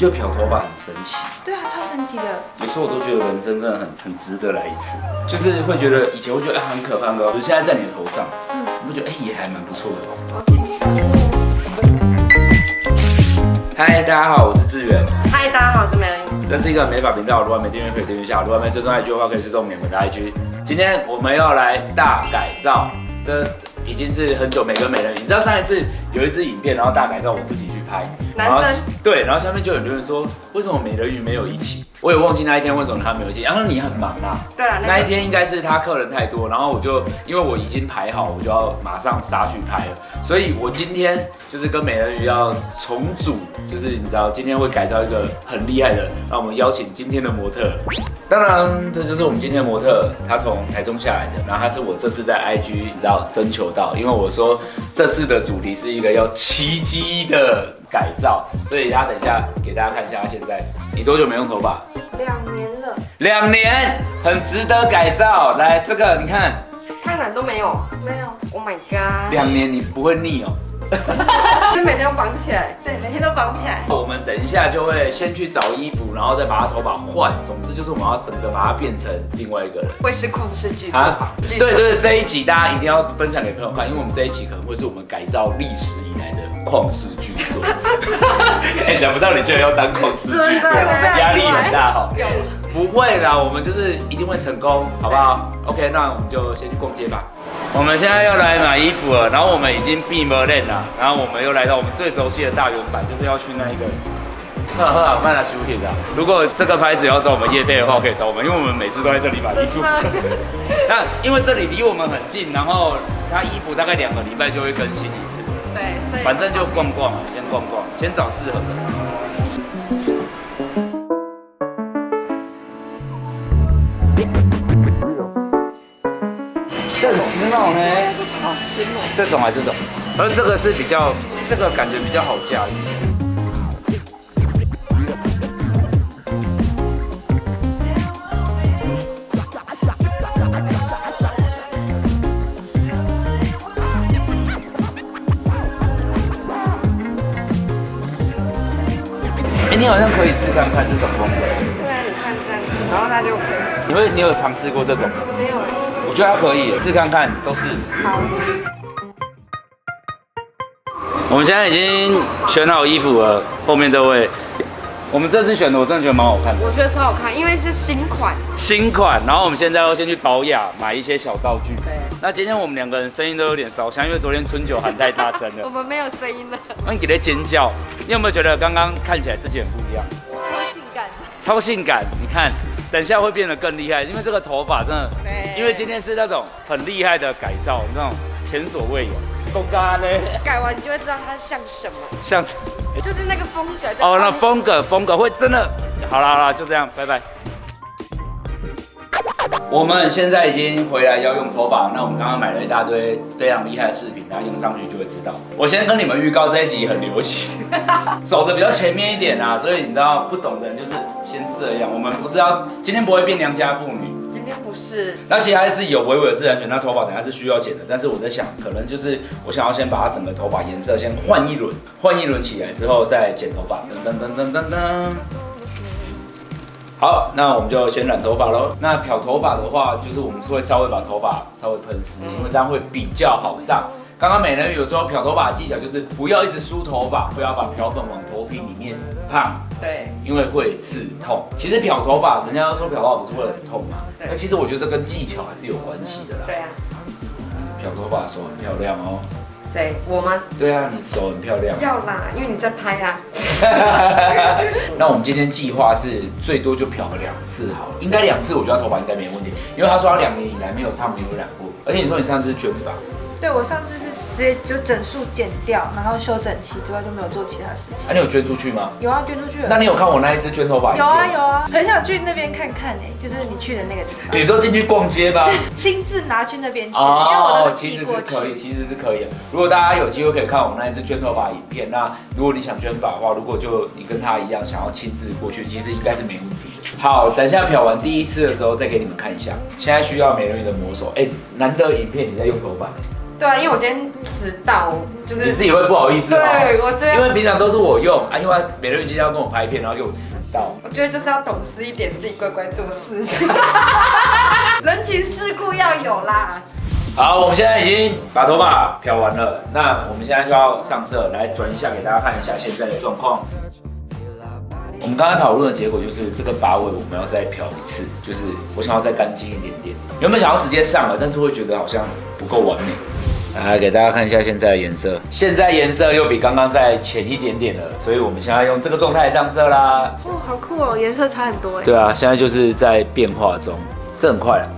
觉得漂头发很神奇？对啊，超神奇的。有时候我都觉得人生真的很值得来一次，就是会觉得以前会觉得很可怕很可怕，可是现在在你的头上，你会觉得也还蛮不错的。嗨，大家好，我是志远。嗨，大家好，我是美人鱼。这是一个美发频道，如果还没订阅可以订阅一下，如果还没追踪 IG 的话可以追踪我们的 IG。今天我们要来大改造，这已经是很久没跟美人鱼。你知道上一次有一支影片，然后大改造我自己去拍，男生对，然后下面就有留言说，为什么美人鱼没有一起？我也忘记那一天为什么他没有一起。然后你很忙啊，对啊，那一天应该是他客人太多，然后我就因为我已经排好，我就要马上杀去拍了，所以我今天就是跟美人鱼要重组，就是你知道今天会改造一个很厉害的，让我们邀请今天的模特。当然，这就是我们今天的模特，他从台中下来的，然后他是我这次在 IG 你知道征求到，因为我说这次的主题是一个要奇迹的改造，所以他等一下给大家看一下他现在。你多久没用头发2年了。2年，很值得改造。来，这个你看，看染都没有，没有。 Oh my god！ 2年你不会腻哦。是每天都绑起来，对，每天都绑起来。我们等一下就会先去找衣服，然后再把他头发换。总之就是我们要整个把它变成另外一个人。会是旷世巨作吧？对对，这一集大家一定要分享给朋友看，因为我们这一集可能会是我们改造历史以来的旷世巨作。想不到你居然要当旷世巨作，压力很大哈。不会啦，我们就是一定会成功，好不好 ？OK， 那我们就先去逛街吧。我们现在要来买衣服了，然后我们已经闭门练了，然后我们又来到我们最熟悉的大圆板，就是要去那一个。好，慢来修品的。如果这个牌子要找我们业配的话，可以找我们，因为我们每次都在这里买衣服。那因为这里离我们很近，然后它衣服大概2个礼拜就会更新一次。对，所以反正就逛逛，先逛逛，先找适合的。这很时髦呢，好时髦。这种还是这种，而这个是比较，这个感觉比较好驾驭。你好像可以试看看这种风格。对啊，你看这样子，然后他就你有尝试过这种吗？没有。我觉得它可以试看看，都是。好。我们现在已经选好衣服了，后面这位，我们这次选的我真的觉得蛮好看的。我觉得超好看，因为是新款。新款，然后我们现在要先去保雅买一些小道具。对。那今天我们2个人声音都有点烧香，因为昨天春酒喊太大声了。我们没有声音了。那你给他尖叫，你有没有觉得刚刚看起来自己很不一样？超性感。超性感，你看，等一下会变得更厉害，因为这个头发真的，因为今天是那种很厉害的改造，那种前所未有。公嘎嘞，改完你就会知道它像什么，像就是那个风格。哦，那风格会真的，好啦，就这样，拜拜。我们现在已经回来要用头发，那我们刚刚买了一大堆非常厉害的饰品，大家用上去就会知道。我先跟你们预告这一集很流行，走的比较前面一点啊，所以你知道不懂的人就是先这样。我们不是要今天不会变良家妇女，今天不是。那其实他自己有微微的自然卷，那头发等下是需要剪的，但是我在想，可能就是我想要先把它整个头发颜色先换一轮起来之后再剪头发，噔噔噔噔噔噔。好，那我们就先染头发喽。那漂头发的话，就是我们是会稍微把头发稍微喷湿，因为这样会比较好上。刚刚美人鱼有说漂头发的技巧就是不要一直梳头发，不要把漂粉往头皮里面烫，对，因为会刺痛。其实漂头发，人家都说漂头发不是会很痛嘛，那其实我觉得这跟技巧还是有关系的啦。对啊，漂头发手很漂亮哦。谁？我吗？对啊，你手很漂亮。要啦，因为你在拍啊。那我们今天计划是最多就漂个2次好了，应该2次我觉得头发应该没问题，因为他说他2年以来没有烫没有染过，而且你说你上次是卷发。对，我上次是直接就整束剪掉，然后修整齐之外就没有做其他事情。你有捐出去吗？有啊，捐出去了。那你有看我那一支捐头发？有啊，很想去那边看看就是你去的那个地方。你说进去逛街吗？亲自拿去那边去，哦，其实是可以，的。如果大家有机会可以看我那一支捐头发影片，那如果你想捐发的话，如果就你跟他一样想要亲自过去，其实应该是没问题的。好，等一下漂完第1次的时候再给你们看一下。现在需要美人鱼的魔手，难得影片你在用头发。对啊，因为我今天迟到，就是你自己会不好意思吗？对我这样，因为平常都是我用啊，因为美人鱼今天要跟我拍片，然后又迟到。我觉得就是要懂事一点，自己乖乖做事，人情世故要有啦。好，我们现在已经把头发漂完了，那我们现在就要上色，来转一下给大家看一下现在的状况。我们刚刚讨论的结果就是这个发尾我们要再漂一次，就是我想要再干净一点点。原本想要直接上了，但是会觉得好像不够完美。来给大家看一下现在的颜色，现在颜色又比刚刚再浅一点点了，所以我们现在用这个状态上色啦。哦，好酷哦，颜色差很多哎。对啊，现在就是在变化中，这很快了。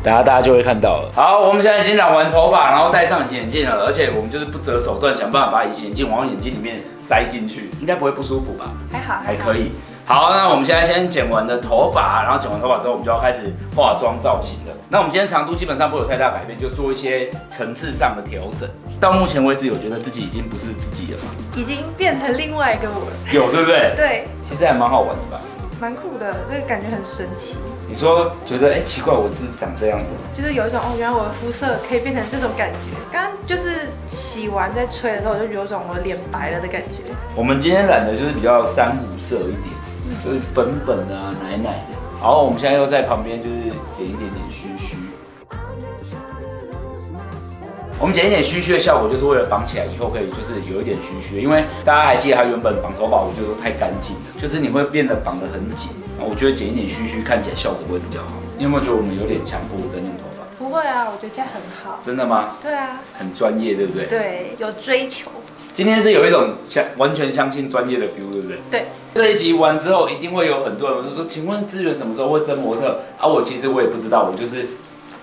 等下大家就会看到了。好，我们现在已经染完头发，然后戴上隐形眼镜了，而且我们就是不择手段，想办法把隐形眼镜往眼睛里面塞进去，应该不会不舒服吧？还好，还可以。好，那我们现在先剪完的头发，然后剪完头发之后，我们就要开始化妆造型了。那我们今天长度基本上不会有太大改变，就做一些层次上的调整。到目前为止，有觉得自己已经不是自己了吗？已经变成另外一个我了。有，对不对？对，其实还蛮好玩的吧？蛮酷的，这个感觉很神奇。你说觉得奇怪，我是长这样子吗？就是有一种原来我的肤色可以变成这种感觉。刚刚就是洗完在吹的时候，我就有种我脸白了的感觉。我们今天染的就是比较珊瑚色一点，就是粉粉的啊，奶奶的。然后我们现在又在旁边就是剪一点点须须。我们剪一点须须的效果，就是为了绑起来以后可以就是有一点须须，因为大家还记得他原本绑头发，我觉得都太干净了，就是你会变得绑得很紧。然后我觉得剪一点须须看起来效果会比较好。你有没有觉得我们有点强迫症用头发？不会啊，我觉得这样很好。真的吗？对啊，很专业，对不对？对，有追求。今天是有一种完全相信专业的 feel， 对不对？对。这一集完之后，一定会有很多人就说：“请问资源什么时候会征模特？”啊，其实我也不知道，我就是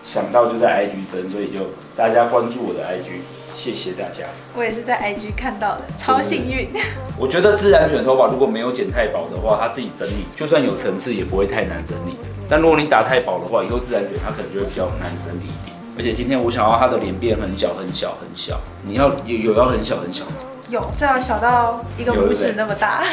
想到就在 IG 征，所以就大家关注我的 IG， 谢谢大家。我也是在 IG 看到的，超幸运。我觉得自然卷头发如果没有剪太薄的话，它自己整理就算有层次也不会太难整理的。但如果你打太薄的话，以后自然卷它可能就会比较难整理一点。而且今天我想要它的脸变很小很小很小，你要有要很小很小吗？有，最好小到一个拇指那么大，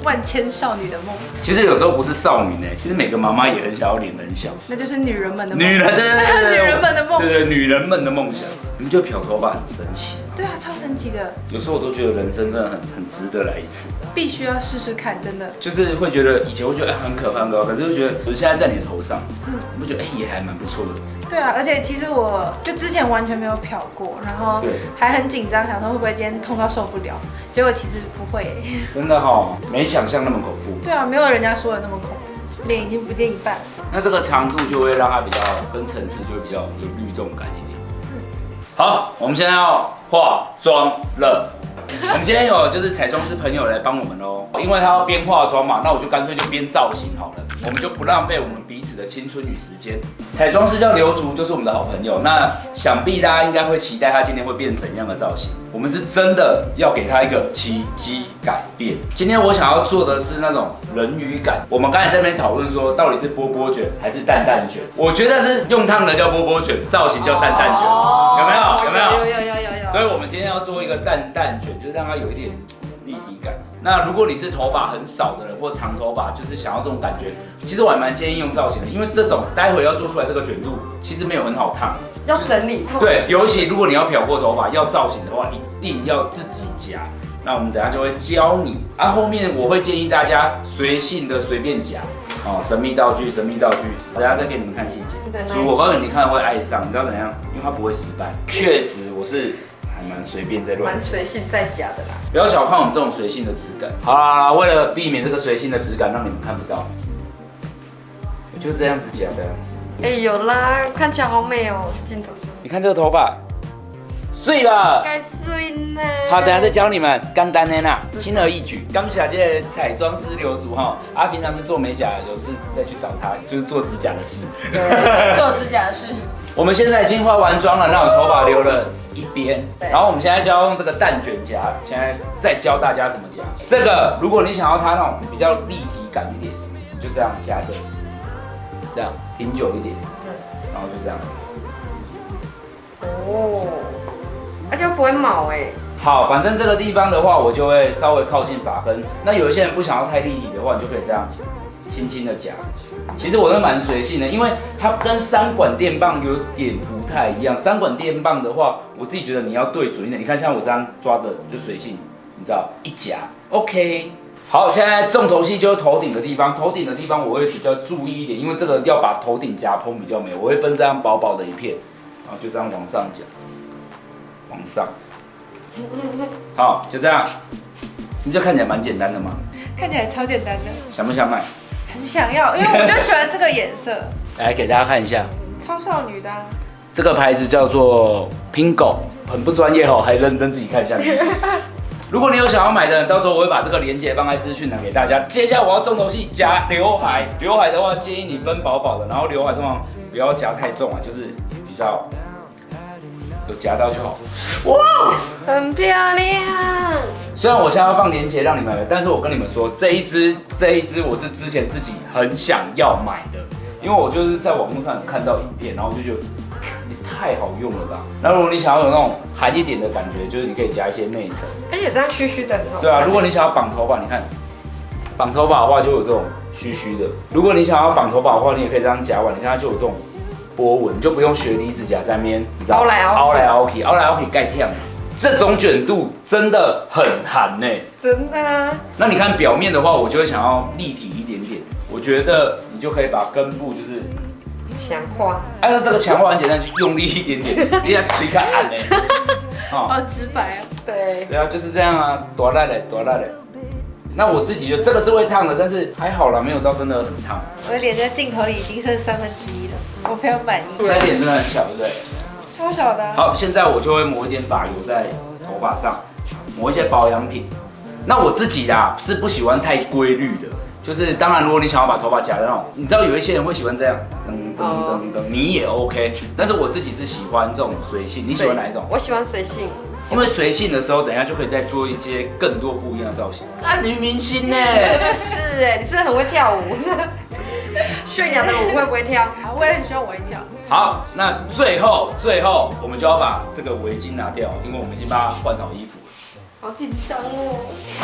万千少女的梦。其实有时候不是少女呢，其实每个妈妈也很想要脸很小，那就是女人们的梦。女人的女人们的梦，对，女人们的梦想。你们觉得漂头发很神奇？对啊，超神奇的。有时候我都觉得人生真的很值得来一次，必须要试试看，真的。就是会觉得以前会觉得很可怕很可怕，可是会觉得我现在在你的头上，你不觉得也还蛮不错的？对啊，而且其实我就之前完全没有漂过，然后还很紧张，想说会不会今天痛到受不了，结果其实不会。真的哈，没想象那么恐怖。对啊，没有人家说的那么恐怖，脸已经不见一半。那这个长度就会让它比较跟层次就会比较有律动感一点。好，我们现在要化妆了。我们今天有就是彩妆师朋友来帮我们哦，因为他要边化妆嘛，那我就干脆就边造型好了，我们就不浪费我们彼此的青春与时间。彩妆师叫刘竹，就是我们的好朋友，那想必大家应该会期待他今天会变怎样的造型。我们是真的要给他一个奇迹改变。今天我想要做的是那种人鱼感。我们刚才在那边讨论说，到底是波波卷还是蛋蛋卷？我觉得是用烫的叫波波卷，造型叫蛋蛋卷，有没有？有没有？有。所以我们今天要做一个蛋蛋卷，就是让它有一点立体感。那如果你是头发很少的人或长头发，就是想要这种感觉，其实我还蛮建议用造型的，因为这种待会要做出来这个卷度，其实没有很好烫，要整理。对，尤其如果你要漂过头发，要造型的话，一定要自己夹。那我们等一下就会教你，后面我会建议大家随性的随便夹。神秘道具，神秘道具，等一下再给你们看细节。我告诉你看会爱上，你知道怎样？因为它不会失败。确实，我是还蛮随便在乱，蛮随性在夹的啦。不要小看我们这种随性的质感。好啦，为了避免这个随性的质感让你们看不到，我就这样子夹的。有啦，看起来好美哦，镜头上。你看这个头发，碎了。该碎呢。好，等一下再教你们，简单的啦，轻而易举。感谢这个彩妆师刘竹哈，平常是做美甲，有事再去找他，就是做指甲的事。做指甲的事。我们现在已经化完妆了，那我头发留了一边，然后我们现在就要用这个蛋卷夹，现在再教大家怎么夹。这个如果你想要它那种比较立体感一点，你就这样夹着，这样挺久一点，然后就这样。而且又不会毛哎。好，反正这个地方的话，我就会稍微靠近发根。那有一些人不想要太立体的话，你就可以这样轻轻的夹。其实我是蛮随性的，因为它跟三管电棒有点不太一样。三管电棒的话，我自己觉得你要对准一点。你看像我这样抓着就随性，你知道一夹 OK。好，现在重头戏就是头顶的地方。头顶的地方我会比较注意一点，因为这个要把头顶夹蓬比较美。我会分这样薄薄的一片，然后就这样往上夹，往上。好，就这样。你就看起来蛮简单的嘛？看起来超简单的。想不想买？很想要，因为我就喜欢这个颜色。来给大家看一下，超少女的啊。这个牌子叫做 Pingo， 很不专业哦，还认真自己看一下。如果你有想要买的人，到时候我会把这个链接放在资讯栏给大家。接下来我要重头戏夹刘海，刘海的话建议你分薄薄的，然后刘海通常不要夹太重啊，就是你知道有夹到就好。哇，很漂亮。虽然我现在要放链接让你买，但是我跟你们说，这一支我是之前自己很想要买的，因为我就是在网络上有看到影片，然后我就觉得也太好用了吧。然后如果你想要有那种韩一点的感觉，就是你可以加一些内层，而且这样虚虚的很好。对啊，如果你想要绑头发，你看绑头发的话就有这种虚虚的。如果你想要绑头发的话，你也可以这样夹完，你看它就有这种波纹，你就不用学离子夹在那边，你知道凹来凹去盖跳。这种卷度真的很韩呢，真的啊。那你看表面的话，我就会想要立体一点点。我觉得你就可以把根部就是强化，按照这个强化很简单，就用力一点点，你要吹开按呢。好直白哦。对。对啊，就是这样啊，多大的。那我自己觉得这个是会烫的，但是还好啦，没有到真的很烫。我的脸在镜头里已经剩1/3了，我非常满意。现在脸真的很小，对不对？超小的啊。好，现在我就会抹一点发油在头发上，抹一些保养品。那我自己啦是不喜欢太规律的，就是当然如果你想要把头发夹在那种，你知道有一些人会喜欢这样，你也 OK， 但是我自己是喜欢这种随性。你喜欢哪一种？我喜欢随性。因为随性的时候，等一下就可以再做一些更多不一样的造型。啊，女明星呢？是哎，你是不是很会跳舞？炫耀的舞会不会跳？我也很喜欢我会跳。好，那最后我们就要把这个围巾拿掉，因为我们已经帮他换好衣服了。好紧张哦！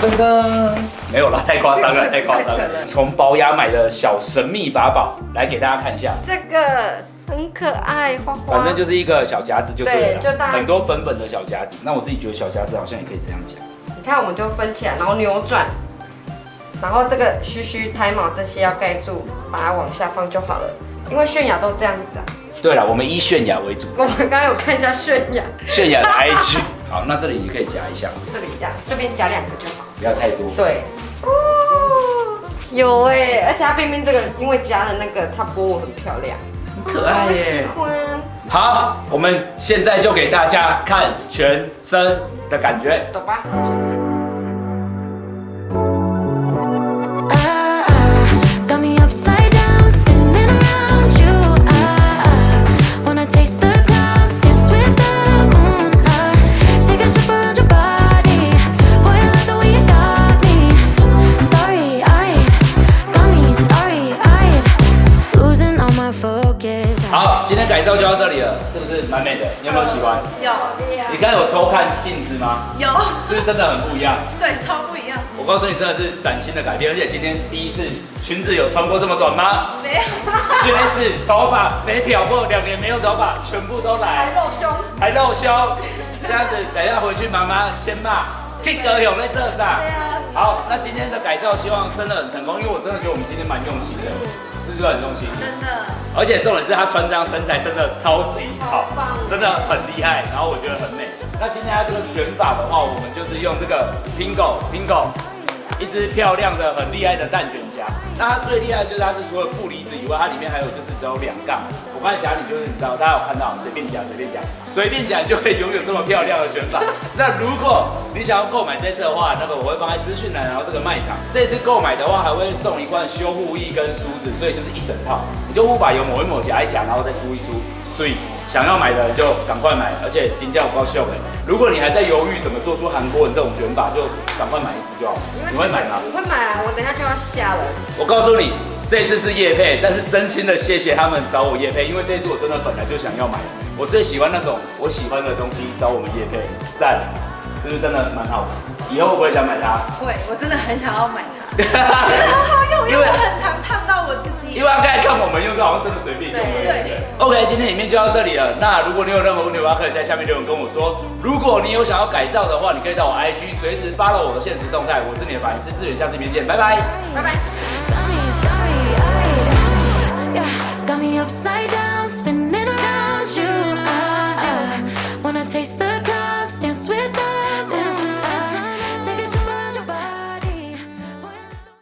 噔噔，没有啦，太夸张了，太夸张了。从宝雅买的小神秘法宝来给大家看一下，这个很可爱，花花。反正就是一个小夹子就对了，对，就大很多粉粉的小夹子。那我自己觉得小夹子好像也可以这样夹。你看，我们就分起来，然后扭转，然后这个须胎毛这些要盖住，把它往下放就好了。因为泫雅都这样子啊。对了，我们以泫雅为主。我们刚刚有看一下泫雅的 IG。好，那这里也可以夹一下。这里夹，这边夹2个就好，不要太多。对。哦，有哎，而且它边边这个，因为夹了那个，它波纹很漂亮，很可爱耶。喜欢。好，我们现在就给大家看全身的感觉。走吧。好，今天改造就到这里了，是不是蛮美的？你有没有喜欢？有。你刚才有偷看镜子吗？有。是不是真的很不一样？对，超不一样。我告诉你，真的是崭新的改变，而且今天第一次裙子有穿过这么短吗？没有。靴子、头发没漂过，2年没有头发，全部都来。还露胸。这样子，等一下回去妈妈先骂。K 哥有在这上。好，那今天的改造希望真的很成功，因为我真的觉得我们今天蛮用心的。是不是很用心？真的，而且重点是他穿这样身材真的超级好，真的很厉害，然后我觉得很美。那今天他这个卷发的话，我们就是用这个 Pingo， 一支漂亮的、很厉害的蛋卷夹。那它最厉害的就是它是除了负离子以外，它里面还有就是只有2杠。我刚才夹你就是你知道，大家有看到，随便夹你就可以拥有这么漂亮的卷发。那如果你想要购买这次的话，那个我会放在资讯栏，然后这个卖场。这次购买的话，还会送1罐修护液跟梳子，所以就是一整套。你就护发油抹一抹，夹一夹，然后再梳一梳。所以想要买的人就赶快买，而且金价我高秀哎。如果你还在犹豫怎么做出韩国人这种卷发，就赶快买一支就好。你会买吗？我会买啊，我等一下就要下了。我告诉你，这一次是业配，但是真心的谢谢他们找我业配，因为这一支我真的本来就想要买。我最喜欢那种我喜欢的东西找我们业配，赞，是不是真的蛮好的？以后会不会想买它？会，我真的很想要买它，好好用，因为我很常烫刚才看我们用，好像真的随便用。对。OK， 今天影片就到这里了。那如果你有任何问题的话，可以在下面留言跟我说。如果你有想要改造的话，你可以到我 IG 随时 follow 我的限时动态。我是你的发型师志远，下次影片见，拜拜。拜拜。